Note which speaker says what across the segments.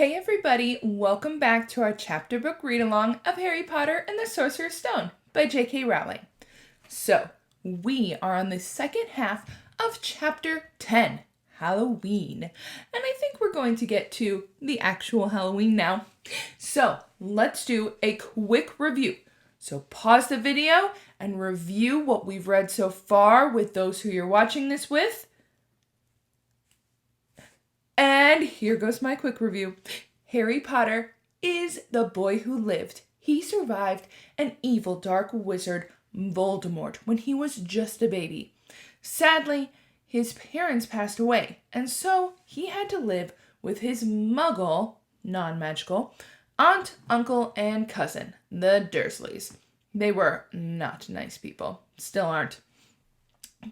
Speaker 1: Hey everybody, welcome back to our chapter book read-along of Harry Potter and the Sorcerer's Stone by JK Rowling. So, we are on the second half of chapter 10, Halloween. And I think we're going to get to the actual Halloween now. So, let's do a quick review. So pause the video and review what we've read so far with those who you're watching this with. And here goes my quick review. Harry Potter is the boy who lived. He survived an evil dark wizard, Voldemort, when he was just a baby. Sadly, his parents passed away, and so he had to live with his muggle, non-magical, aunt, uncle, and cousin, the Dursleys. They were not nice people. Still aren't.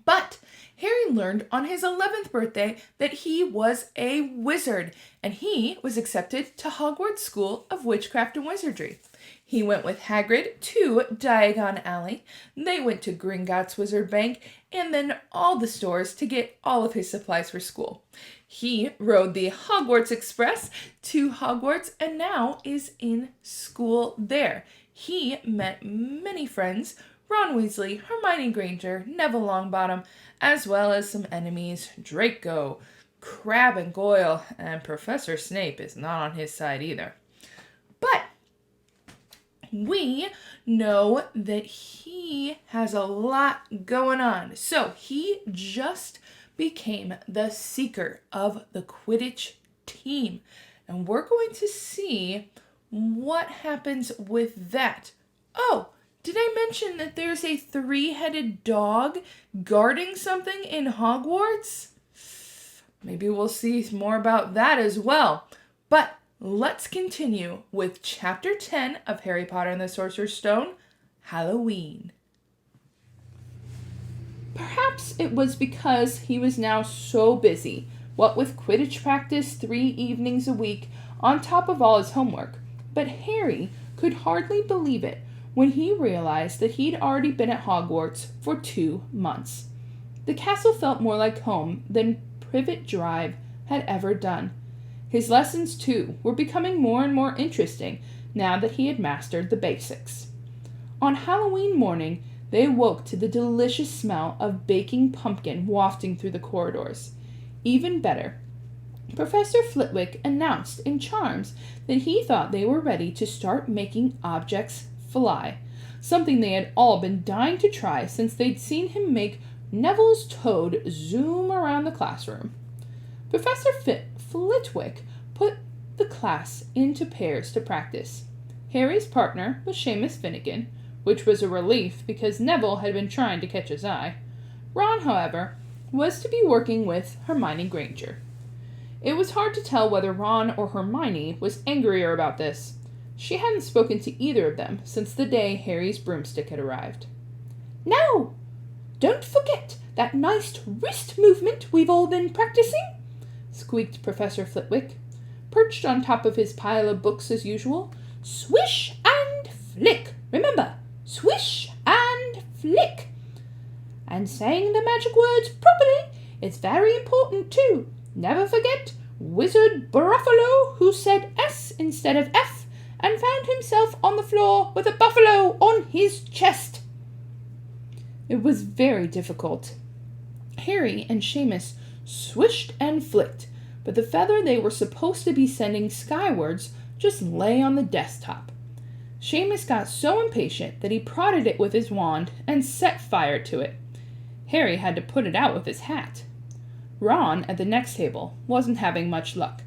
Speaker 1: But Harry learned on his 11th birthday that he was a wizard, and he was accepted to Hogwarts School of Witchcraft and Wizardry. He went with Hagrid to Diagon Alley, they went to Gringotts Wizard Bank, and then all the stores to get all of his supplies for school. He rode the Hogwarts Express to Hogwarts and now is in school there. He met many friends, Ron Weasley, Hermione Granger, Neville Longbottom, as well as some enemies, Draco, Crabbe and Goyle, and Professor Snape is not on his side either. But we know that he has a lot going on. So he just became the Seeker of the Quidditch team. And we're going to see what happens with that. Oh, did I mention that there's a three-headed dog guarding something in Hogwarts? Maybe we'll see more about that as well. But let's continue with Chapter 10 of Harry Potter and the Sorcerer's Stone, Halloween. Perhaps it was because he was now so busy, what with Quidditch practice 3 evenings a week on top of all his homework. But Harry could hardly believe it when he realized that he'd already been at Hogwarts for 2 months. The castle felt more like home than Privet Drive had ever done. His lessons, too, were becoming more and more interesting now that he had mastered the basics. On Halloween morning, they awoke to the delicious smell of baking pumpkin wafting through the corridors. Even better, Professor Flitwick announced in Charms that he thought they were ready to start making objects fly, something they had all been dying to try since they'd seen him make Neville's toad zoom around the classroom. Professor Flitwick put the class into pairs to practice. Harry's partner was Seamus Finnegan, which was a relief because Neville had been trying to catch his eye. Ron, however, was to be working with Hermione Granger. It was hard to tell whether Ron or Hermione was angrier about this. She hadn't spoken to either of them since the day Harry's broomstick had arrived. "Now, don't forget that nice wrist movement we've all been practicing," squeaked Professor Flitwick, perched on top of his pile of books as usual. "Swish and flick. Remember, swish and flick. And saying the magic words properly is very important too. Never forget Wizard Bruffalo, who said S instead of F and found himself on the floor with a buffalo on his chest." It was very difficult. Harry and Seamus swished and flicked, but the feather they were supposed to be sending skywards just lay on the desktop. Seamus got so impatient that he prodded it with his wand and set fire to it. Harry had to put it out with his hat. Ron, at the next table, wasn't having much luck.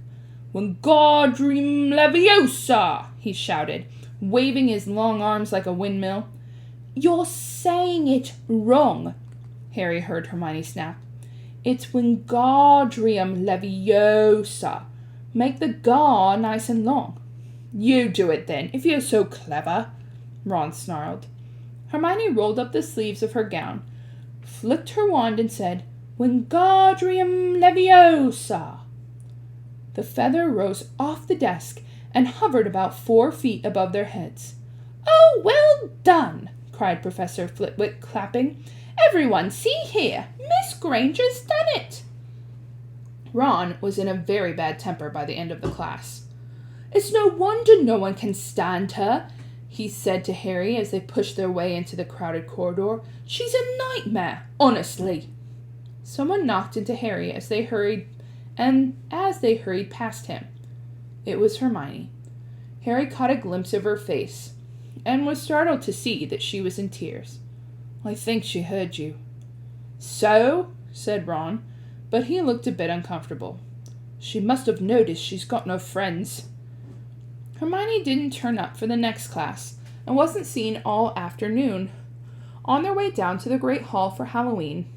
Speaker 1: "Wingardium Leviosa!" he shouted, waving his long arms like a windmill. "You're saying it wrong," Harry heard Hermione snap. "It's Wingardium Leviosa. Make the gar nice and long." "You do it then, if you're so clever," Ron snarled. Hermione rolled up the sleeves of her gown, flicked her wand, and said, "Wingardium Leviosa." The feather rose off the desk and hovered about 4 feet above their heads. "Oh, well done!" cried Professor Flitwick, clapping. "Everyone, see here! Miss Granger's done it!" Ron was in a very bad temper by the end of the class. It's no wonder no one can stand her, he said to Harry as they pushed their way into the crowded corridor. She's a nightmare, honestly. Someone knocked into Harry as they hurried past him. It was Hermione. Harry caught a glimpse of her face and was startled to see that she was in tears. I think she heard you. So? Said Ron, but he looked a bit uncomfortable. She must have noticed she's got no friends. Hermione didn't turn up for the next class and wasn't seen all afternoon. On their way down to the Great Hall for Halloween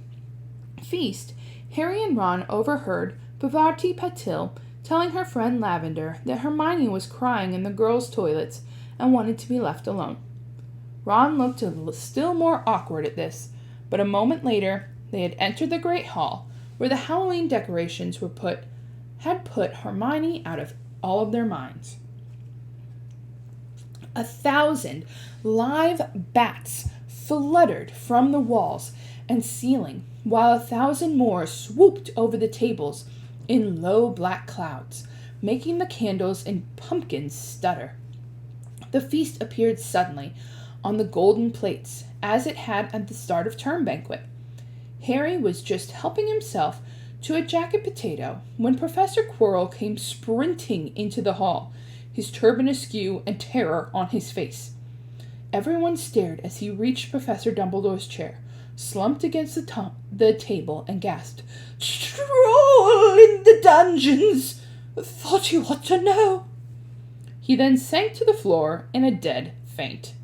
Speaker 1: feast, Harry and Ron overheard Parvati Patil telling her friend Lavender that Hermione was crying in the girls' toilets and wanted to be left alone. Ron looked still more awkward at this, but a moment later they had entered the Great Hall, where the Halloween decorations had put Hermione out of all of their minds. 1,000 live bats fluttered from the walls and ceiling, while 1,000 more swooped over the tables in low black clouds, making the candles and pumpkins stutter. The feast appeared suddenly on the golden plates, as it had at the start of term banquet. Harry was just helping himself to a jacket potato when Professor Quirrell came sprinting into the hall, his turban askew and terror on his face. Everyone stared as he reached Professor Dumbledore's chair, slumped against the table, and gasped, "Troll in the dungeons! Thought you ought to know." He then sank to the floor in a dead faint.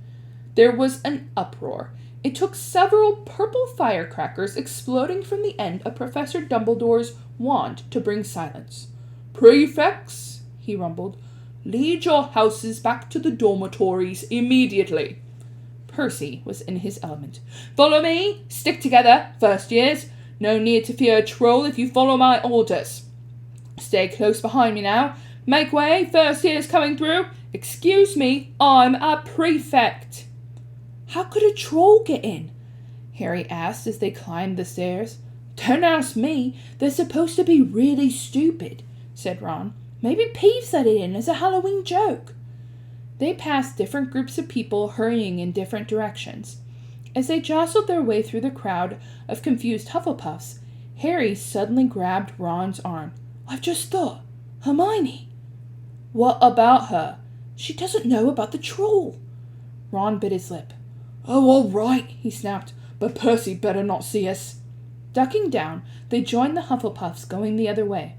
Speaker 1: There was an uproar. It took several purple firecrackers exploding from the end of Professor Dumbledore's wand to bring silence. "Prefects," he rumbled, "lead your houses back to the dormitories immediately." Percy was in his element. "Follow me! Stick together, first years! No need to fear a troll if you follow my orders. Stay close behind me now. Make way, first years coming through. Excuse me, I'm a prefect." "How could a troll get in?" Harry asked as they climbed the stairs. "Don't ask me. They're supposed to be really stupid," said Ron. "Maybe Peeves let it in as a Halloween joke." They passed different groups of people hurrying in different directions. As they jostled their way through the crowd of confused Hufflepuffs, Harry suddenly grabbed Ron's arm. "I've just thought. Hermione." "What about her?" "She doesn't know about the troll." Ron bit his lip. "Oh, all right," he snapped, "but Percy better not see us." Ducking down, they joined the Hufflepuffs going the other way,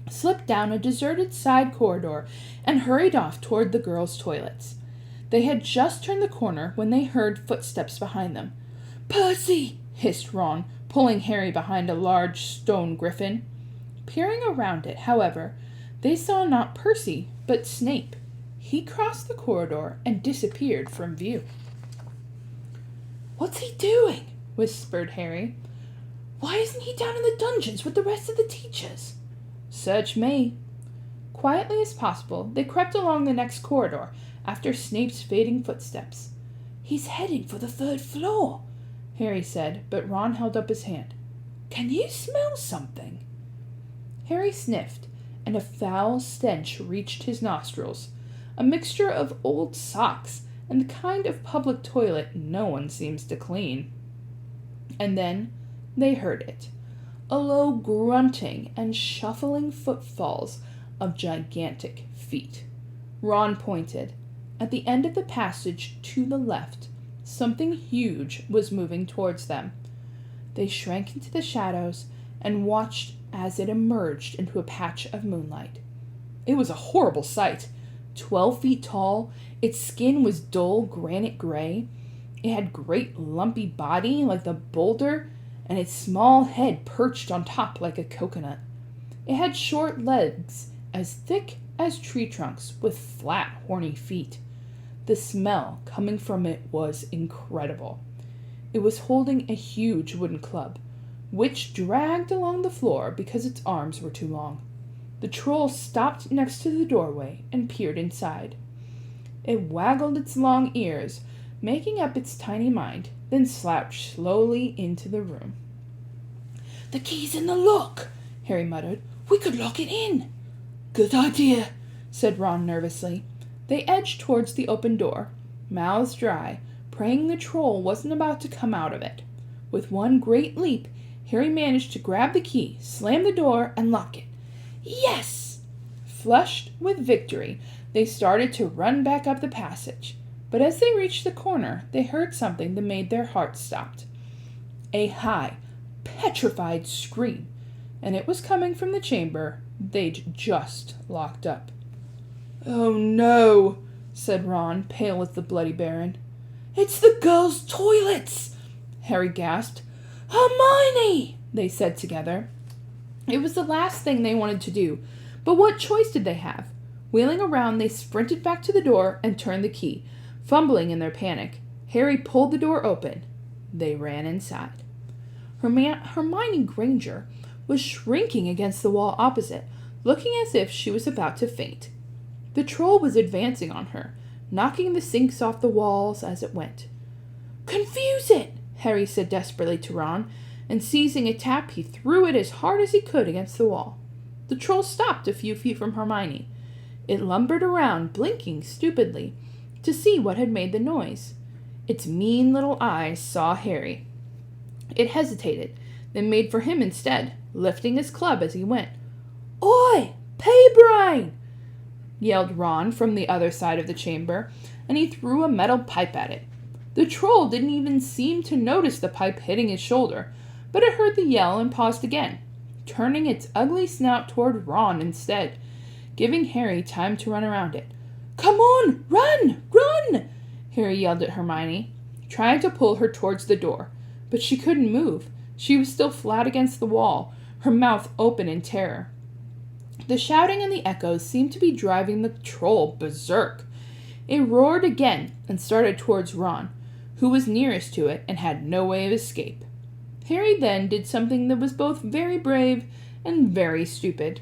Speaker 1: slipped down a deserted side corridor, and hurried off toward the girls' toilets. They had just turned the corner when they heard footsteps behind them. "Percy!" hissed Ron, pulling Harry behind a large stone griffin. Peering around it, however, they saw not Percy, but Snape. He crossed the corridor and disappeared from view. "What's he doing?" whispered Harry. "Why isn't he down in the dungeons with the rest of the teachers?" "Search me." Quietly as possible, they crept along the next corridor after Snape's fading footsteps. "He's heading for the 3rd floor," Harry said, but Ron held up his hand. "Can you smell something?" Harry sniffed, and a foul stench reached his nostrils, a mixture of old socks and the kind of public toilet no one seems to clean. And then they heard it, a low grunting and shuffling footfalls of gigantic feet. Ron pointed. At the end of the passage to the left, something huge was moving towards them. They shrank into the shadows and watched as it emerged into a patch of moonlight. It was a horrible sight. 12 feet tall, its skin was dull granite gray. It had great lumpy body like the boulder, and its small head perched on top like a coconut. It had short legs as thick as tree trunks with flat, horny feet. The smell coming from it was incredible. It was holding a huge wooden club, which dragged along the floor because its arms were too long. The troll stopped next to the doorway and peered inside. It waggled its long ears, making up its tiny mind, then slouched slowly into the room. "The key's in the lock," Harry muttered. "We could lock it in." "Good idea. said Ron nervously. They edged towards the open door, mouths dry, praying the troll wasn't about to come out of it. With one great leap, Harry managed to grab the key, slam the door, and lock it. Yes! Flushed with victory, they started to run back up the passage. But as they reached the corner, they heard something that made their hearts stop. A high, petrified scream, and it was coming from the chamber they'd just locked up. "Oh no," said Ron, pale as the Bloody Baron. "It's the girls' toilets!" Harry gasped. "Hermione!" they said together. It was the last thing they wanted to do, but what choice did they have? Wheeling around, they sprinted back to the door and turned the key, fumbling in their panic. Harry pulled the door open. They ran inside. Hermione Granger was shrinking against the wall opposite, looking as if she was about to faint. The troll was advancing on her, knocking the sinks off the walls as it went. "Confuse it!" Harry said desperately to Ron, and seizing a tap, he threw it as hard as he could against the wall. The troll stopped a few feet from Hermione. It lumbered around, blinking stupidly, to see what had made the noise. Its mean little eyes saw Harry. It hesitated, then made for him instead, lifting his club as he went. "Oi, pea-brain!" yelled Ron from the other side of the chamber, and he threw a metal pipe at it. The troll didn't even seem to notice the pipe hitting his shoulder, but it heard the yell and paused again, turning its ugly snout toward Ron instead, giving Harry time to run around it. "Come on, run, run!" Harry yelled at Hermione, trying to pull her towards the door, but she couldn't move. She was still flat against the wall, her mouth open in terror. The shouting and the echoes seemed to be driving the troll berserk. It roared again and started towards Ron, who was nearest to it and had no way of escape. Harry then did something that was both very brave and very stupid.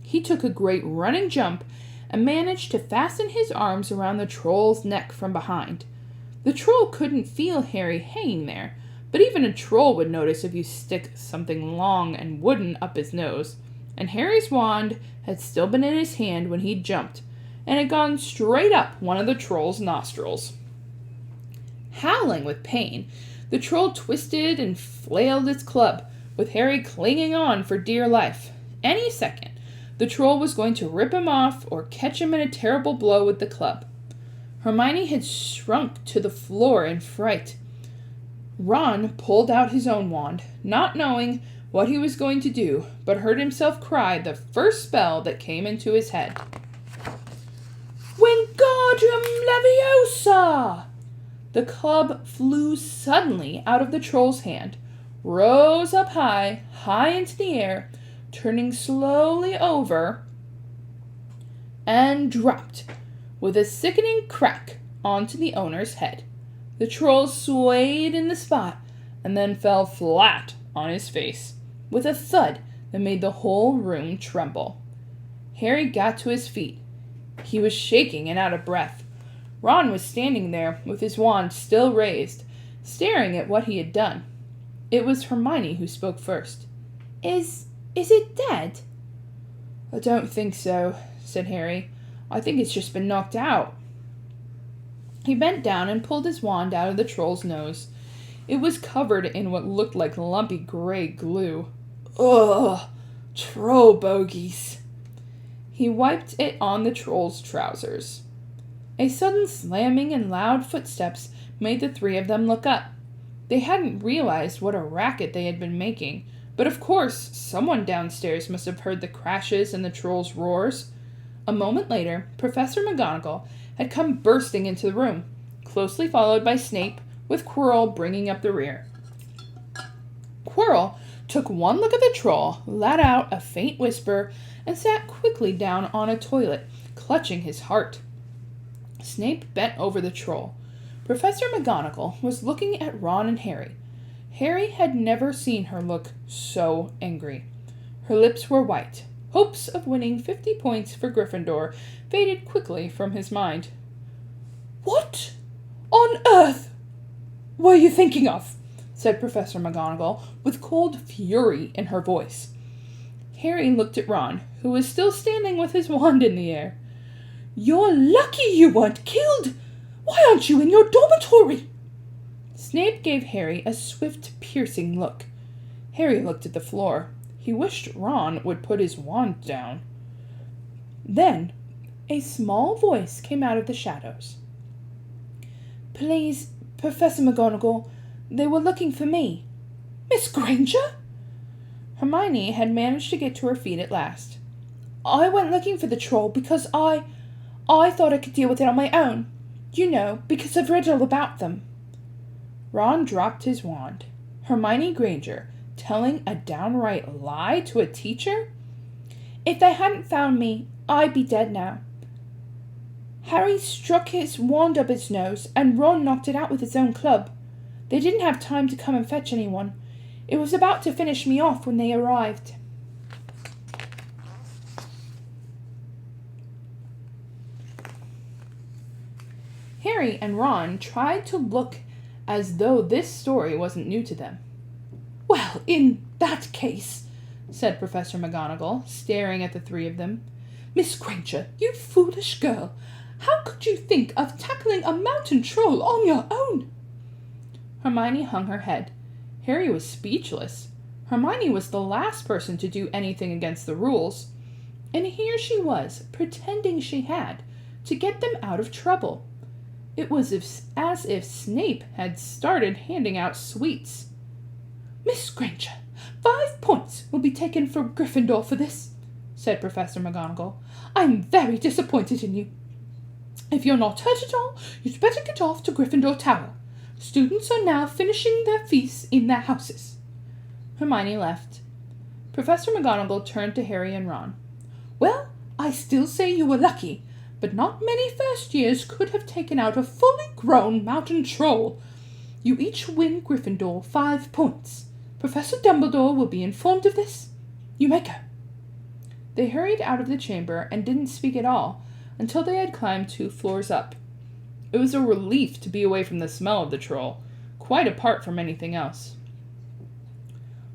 Speaker 1: He took a great running jump and managed to fasten his arms around the troll's neck from behind. The troll couldn't feel Harry hanging there, but even a troll would notice if you stick something long and wooden up his nose, and Harry's wand had still been in his hand when he jumped, and had gone straight up one of the troll's nostrils. Howling with pain, the troll twisted and flailed its club, with Harry clinging on for dear life. Any second, the troll was going to rip him off or catch him in a terrible blow with the club. Hermione had shrunk to the floor in fright. Ron pulled out his own wand, not knowing what he was going to do, but heard himself cry the first spell that came into his head. "Wingardium Leviosa!" The club flew suddenly out of the troll's hand, rose up high, high into the air, turning slowly over, and dropped with a sickening crack onto the owner's head. The troll swayed in the spot and then fell flat on his face, with a thud that made the whole room tremble. Harry got to his feet. He was shaking and out of breath. Ron was standing there with his wand still raised, staring at what he had done. It was Hermione who spoke first. Is it dead?" "I don't think so," said Harry. "I think it's just been knocked out." He bent down and pulled his wand out of the troll's nose. It was covered in what looked like lumpy gray glue. "Ugh, troll bogies." He wiped it on the troll's trousers. A sudden slamming and loud footsteps made the three of them look up. They hadn't realized what a racket they had been making, but of course someone downstairs must have heard the crashes and the troll's roars. A moment later, Professor McGonagall had come bursting into the room, closely followed by Snape, with Quirrell bringing up the rear. Quirrell took one look at the troll, let out a faint whisper, and sat quickly down on a toilet, clutching his heart. Snape bent over the troll. Professor McGonagall was looking at Ron and Harry. Harry had never seen her look so angry. Her lips were white. Hopes of winning 50 points for Gryffindor faded quickly from his mind. "What on earth were you thinking of?" said Professor McGonagall, with cold fury in her voice. Harry looked at Ron, who was still standing with his wand in the air.
Speaker 2: You're lucky you weren't killed. Why aren't you in your dormitory?
Speaker 1: Snape gave Harry a swift, piercing look. Harry looked at the floor. He wished Ron would put his wand down. Then a small voice came out of the shadows.
Speaker 2: Please, Professor McGonagall, they were looking for me. Miss Granger?
Speaker 1: Hermione had managed to get to her feet at last.
Speaker 2: I went looking for the troll because I thought I could deal with it on my own. You know, because I've read all about them.
Speaker 1: Ron dropped his wand. Hermione Granger telling a downright lie to a teacher?
Speaker 2: If they hadn't found me, I'd be dead now. Harry struck his wand up his nose, and Ron knocked it out with his own club. They didn't have time to come and fetch anyone. It was about to finish me off when they arrived.
Speaker 1: Harry and Ron tried to look as though this story wasn't new to them.
Speaker 2: Well, in that case,
Speaker 1: said Professor McGonagall, staring at the three of them.
Speaker 2: Miss Granger, you foolish girl. How could you think of tackling a mountain troll on your own?
Speaker 1: Hermione hung her head. Harry was speechless. Hermione was the last person to do anything against the rules. And here she was, pretending she had, to get them out of trouble. It was as if Snape had started handing out sweets.
Speaker 2: Miss Granger, 5 points will be taken for Gryffindor for this, said Professor McGonagall. I'm very disappointed in you. If you're not hurt at all, you'd better get off to Gryffindor Tower. Students are now finishing their feasts in their houses.
Speaker 1: Hermione left. Professor McGonagall turned to Harry and Ron.
Speaker 2: Well, I still say you were lucky, but not many first years could have taken out a fully grown mountain troll. You each win Gryffindor 5 points. Professor Dumbledore will be informed of this. You may go.
Speaker 1: They hurried out of the chamber and didn't speak at all until they had climbed 2 floors up. It was a relief to be away from the smell of the troll, quite apart from anything else.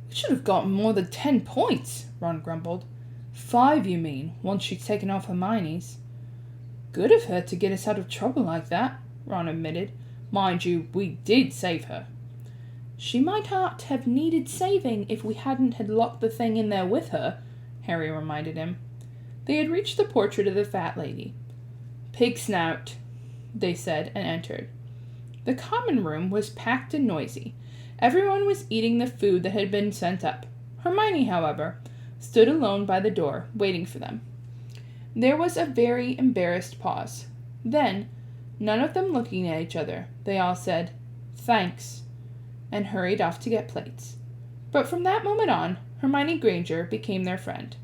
Speaker 2: We should have gotten more than 10 points, Ron grumbled.
Speaker 1: 5, you mean, once she'd taken off Hermione's.
Speaker 2: Good of her to get us out of trouble like that, Ron admitted.
Speaker 1: Mind you, we did save her.
Speaker 2: She might not have needed saving if we hadn't had locked the thing in there with her,
Speaker 1: Harry reminded him. They had reached the portrait of the fat lady. Pig snout, they said, and entered. The common room was packed and noisy. Everyone was eating the food that had been sent up. Hermione, however, stood alone by the door, waiting for them. There was a very embarrassed pause. Then, none of them looking at each other, they all said, "Thanks," and hurried off to get plates. But from that moment on, Hermione Granger became their friend.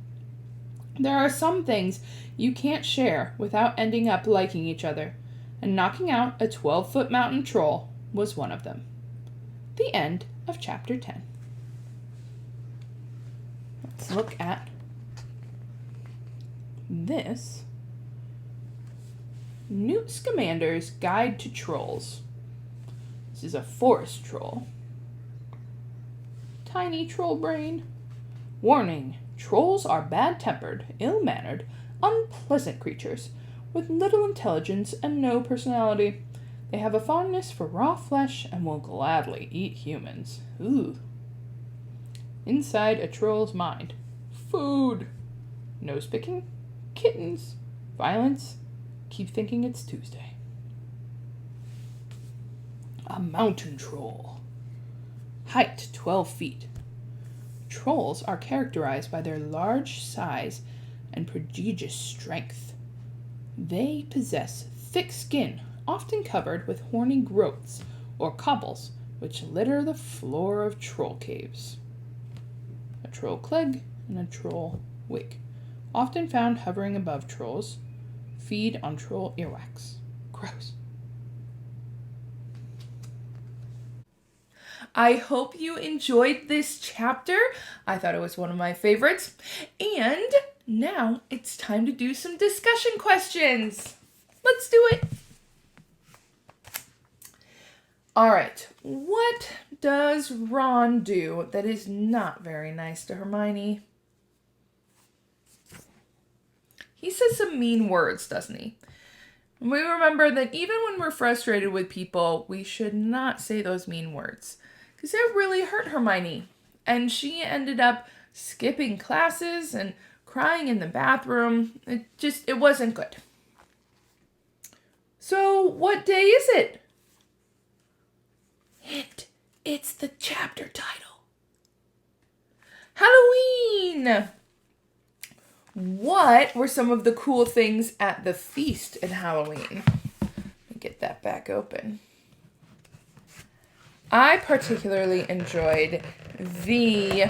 Speaker 1: There are some things you can't share without ending up liking each other, and knocking out a 12-foot mountain troll was one of them. The end of Chapter 10. Let's look at this. Newt Scamander's Guide to Trolls. This is a forest troll. Tiny troll brain. Warning, trolls are bad-tempered, ill-mannered, unpleasant creatures with little intelligence and no personality. They have a fondness for raw flesh and will gladly eat humans. Ooh. Inside a troll's mind. Food. Nose-picking. Kittens. Violence. Keep thinking it's Tuesday. A mountain troll. Height 12 feet. Trolls are characterized by their large size and prodigious strength. They possess thick skin, often covered with horny growths or cobbles, which litter the floor of troll caves. A troll clegg and a troll wig, often found hovering above trolls, feed on troll earwax. Gross. I hope you enjoyed this chapter. I thought it was one of my favorites. And now it's time to do some discussion questions. Let's do it. All right. What does Ron do that is not very nice to Hermione? he says some mean words, doesn't he? And we remember that even when we're frustrated with people, we should not say those mean words. Because it really hurt Hermione. And she ended up skipping classes and crying in the bathroom. It wasn't good. So, what day is it? It's the chapter title. Halloween! What were some of the cool things at the feast at Halloween? Let me get that back open. I particularly enjoyed the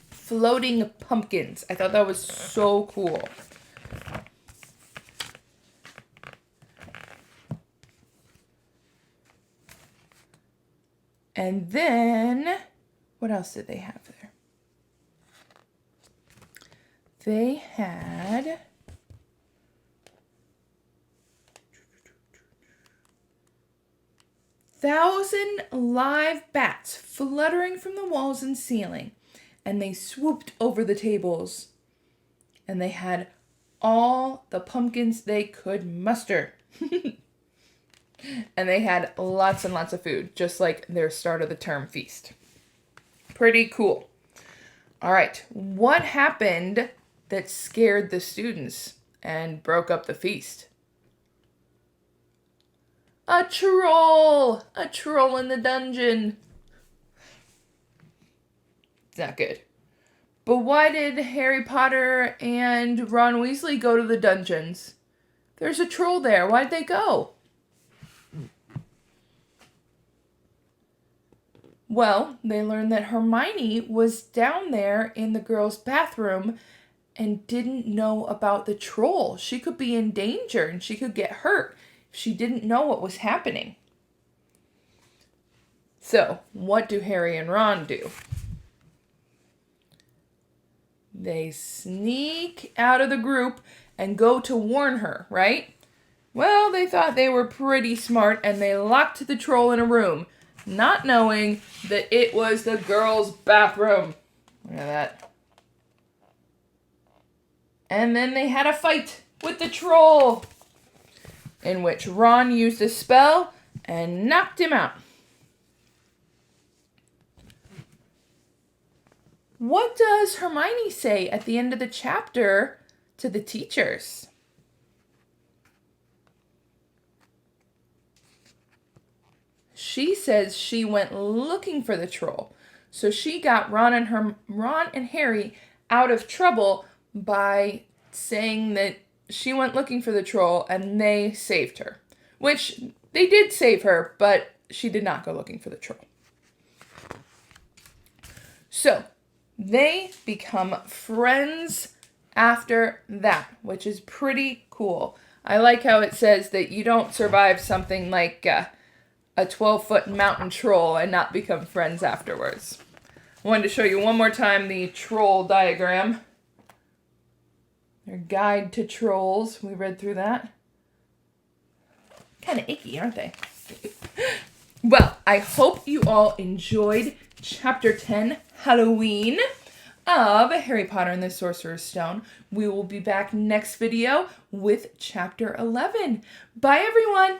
Speaker 1: floating pumpkins. I thought that was so cool. And then, what else did they have there? They had thousand live bats fluttering from the walls and ceiling, and they swooped over the tables, and they had all the pumpkins they could muster. And they had lots and lots of food, just like their start of the term feast. Pretty cool. All right, what happened that scared the students and broke up the feast? A troll! A troll in the dungeon. It's not good. But why did Harry Potter and Ron Weasley go to the dungeons? There's a troll there. Why'd they go? Well, they learned that Hermione was down there in the girls' bathroom and didn't know about the troll. She could be in danger and she could get hurt if she didn't know what was happening. So, what do Harry and Ron do? They sneak out of the group and go to warn her, right? Well, they thought they were pretty smart and they locked the troll in a room, not knowing that it was the girls' bathroom. Look at that. And then they had a fight with the troll, in which Ron used a spell and knocked him out. What does Hermione say at the end of the chapter to the teachers? She says she went looking for the troll. So she got Ron and Harry out of trouble by saying that she went looking for the troll and they saved her. Which they did save her, but she did not go looking for the troll. So they become friends after that, which is pretty cool. I like how it says that you don't survive something like a 12-foot mountain troll and not become friends afterwards. I wanted to show you one more time the troll diagram. Their guide to trolls. We read through that. Kind of icky, aren't they? Well, I hope you all enjoyed Chapter 10, Halloween, of Harry Potter and the Sorcerer's Stone. We will be back next video with Chapter 11. Bye, everyone!